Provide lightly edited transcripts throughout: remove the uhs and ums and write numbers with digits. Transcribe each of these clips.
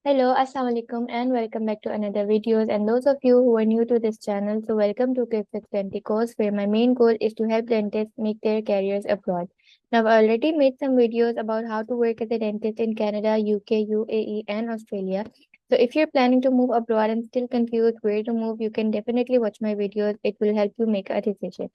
Hello, Assalamu alaikum, and welcome back to another videos. And those of you who are new to this channel, so welcome to Quick Fix Course, where my main goal is to help dentists make their careers abroad. Now, I've already made some videos about how to work as a dentist in Canada, UK, UAE, and Australia. So if you're planning to move abroad and still confused where to move, you can definitely watch my videos. It will help you make a decision.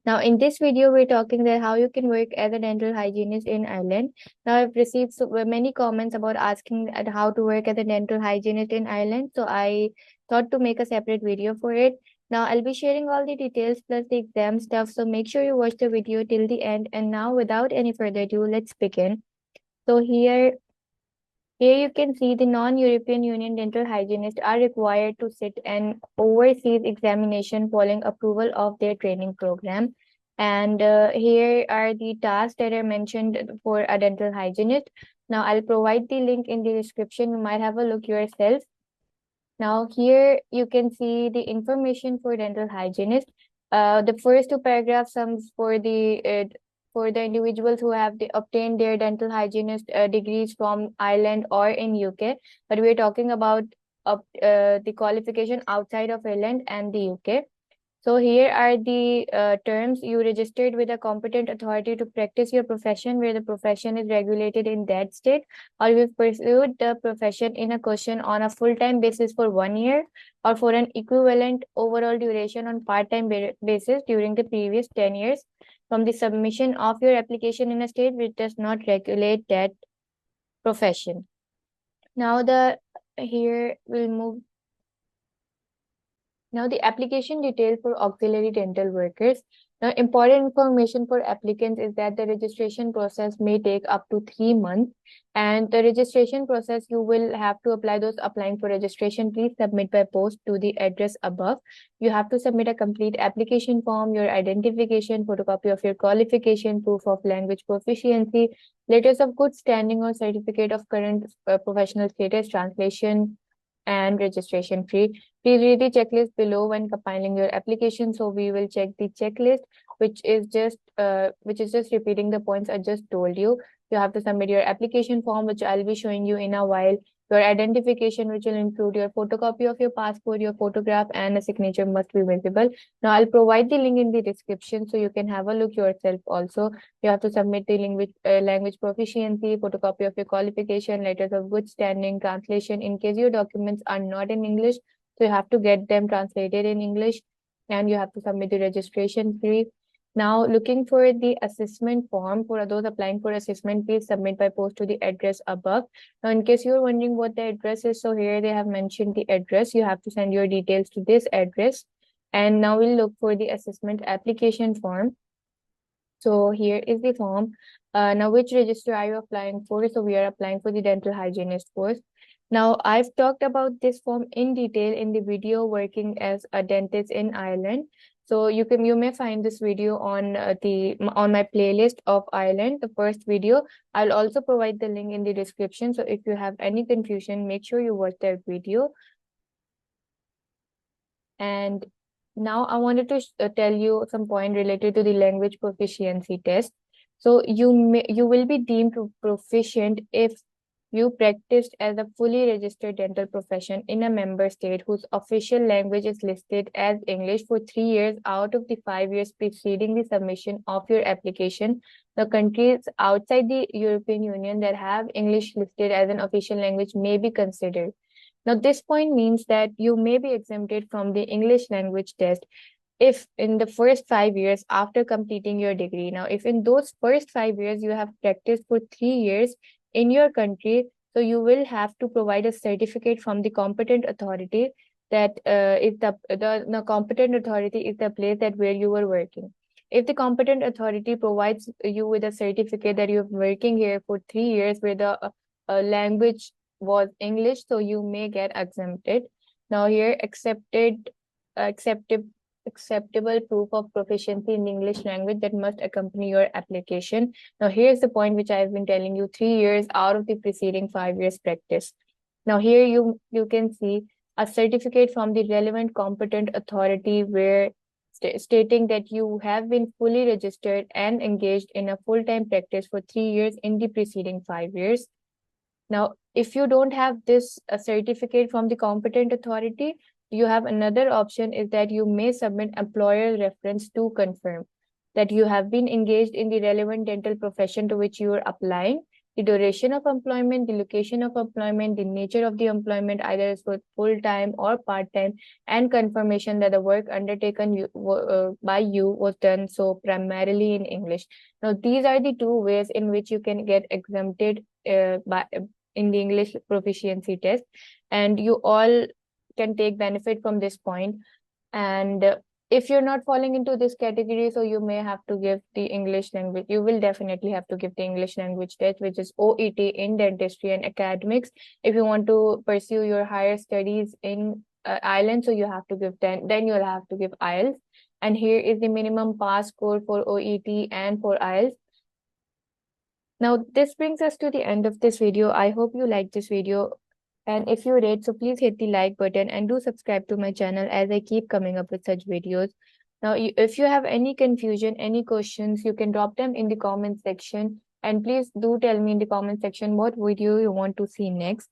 Now, in this video, we're talking that how you can work as a dental hygienist in Ireland. Now, I've received many comments about asking at how to work as a dental hygienist in Ireland. So I thought to make a separate video for it. Now, I'll be sharing all the details plus the exam stuff. So make sure you watch the video till the end. And now, without any further ado, let's begin. So here you can see the non-European Union dental hygienists are required to sit an overseas examination following approval of their training program. And here are the tasks that are mentioned for a dental hygienist. Now, I'll provide the link in the description. You might have a look yourself. Now, here you can see the information for dental hygienist. The first two paragraphs sums for the individuals who have obtained their dental hygienist degrees from Ireland or in UK, but we're talking about the qualification outside of Ireland and the UK. So here are the terms. You registered with a competent authority to practice your profession where the profession is regulated in that state, or you've pursued the profession in a question on a full-time basis for 1 year or for an equivalent overall duration on part-time basis during the previous 10 years from the submission of your application in a state which does not regulate that profession. Now here we'll move. Now, the application detail for auxiliary dental workers. Now, important information for applicants is that the registration process may take up to 3 months. And the registration process, you will have to apply those applying for registration. Please submit by post to the address above. You have to submit a complete application form, your identification, photocopy of your qualification, proof of language proficiency, letters of good standing or certificate of current professional status, translation, and registration fee. Please read the checklist below when compiling your application. So we will check the checklist, which is just repeating the points I just told you. You have to submit your application form, which I'll be showing you in a while. Your identification, which will include your photocopy of your passport, your photograph, and a signature must be visible. Now, I'll provide the link in the description so you can have a look yourself also. You have to submit the language proficiency, photocopy of your qualification, letters of good standing, translation in case your documents are not in English. So you have to get them translated in English, and you have to submit the registration fee. Now, looking for the assessment form for those applying for assessment, please submit by post to the address above. Now, in case you're wondering what the address is, so here they have mentioned the address. You have to send your details to this address. And now we'll look for the assessment application form. So here is the form. Now, which register are you applying for? So we are applying for the dental hygienist course. Now, I've talked about this form in detail in the video working as a dentist in Ireland. So you may find this video on my playlist of Ireland, the first video. I'll also provide the link in the description. So if you have any confusion, make sure you watch that video. And now I wanted to tell you some point related to the language proficiency test. So you will be deemed proficient if you practiced as a fully registered dental profession in a member state whose official language is listed as English for 3 years out of the 5 years preceding the submission of your application. The countries outside the European Union that have English listed as an official language may be considered. Now, this point means that you may be exempted from the English language test if in the first 5 years after completing your degree. Now, if in those first 5 years you have practiced for 3 years in your country, so you will have to provide a certificate from the competent authority that is the competent authority is the place that where you were working. If the competent authority provides you with a certificate that you're working here for 3 years where the language was English, so you may get exempted. Now here acceptable proof of proficiency in the English language that must accompany your application. Now here's the point which I've been telling you, 3 years out of the preceding 5 years practice. Now here you can see a certificate from the relevant competent authority where stating that you have been fully registered and engaged in a full-time practice for 3 years in the preceding 5 years. Now, if you don't have this certificate from the competent authority, you have another option is that you may submit employer reference to confirm that you have been engaged in the relevant dental profession to which you are applying, the duration of employment, the location of employment, the nature of the employment, either it's for full time or part time, and confirmation that the work undertaken by you was done so primarily in English. Now, these are the two ways in which you can get exempted in the English proficiency test, and you all can take benefit from this point. And if you're not falling into this category, so you may have to give the English language. You will definitely have to give the English language test, which is OET in dentistry and academics. If you want to pursue your higher studies in Ireland, so you have to give then you'll have to give IELTS. And here is the minimum pass score for OET and for IELTS. Now, this brings us to the end of this video. I hope you liked this video. And if you did, so please hit the like button and do subscribe to my channel as I keep coming up with such videos. Now, if you have any confusion, any questions, you can drop them in the comment section. And please do tell me in the comment section what video you want to see next.